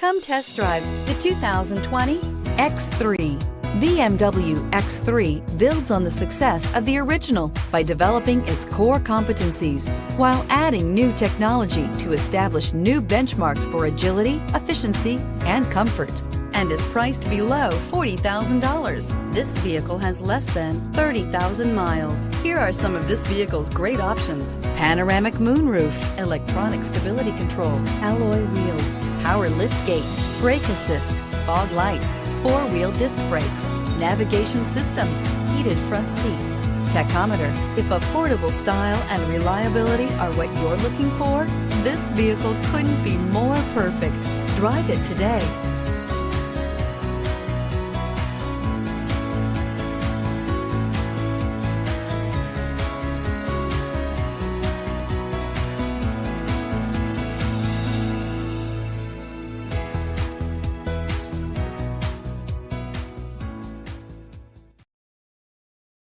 Come test drive the 2020 X3. BMW X3 builds on the success of the original by developing its core competencies while adding new technology to establish new benchmarks for agility, efficiency, and comfort, and is priced below $40,000. This vehicle has less than 30,000 miles. Here are some of this vehicle's great options: panoramic moonroof, electronic stability control, alloy wheels, power liftgate, brake assist, fog lights, four-wheel disc brakes, navigation system, heated front seats, tachometer. If affordable style and reliability are what you're looking for, this vehicle couldn't be more perfect. Drive it today.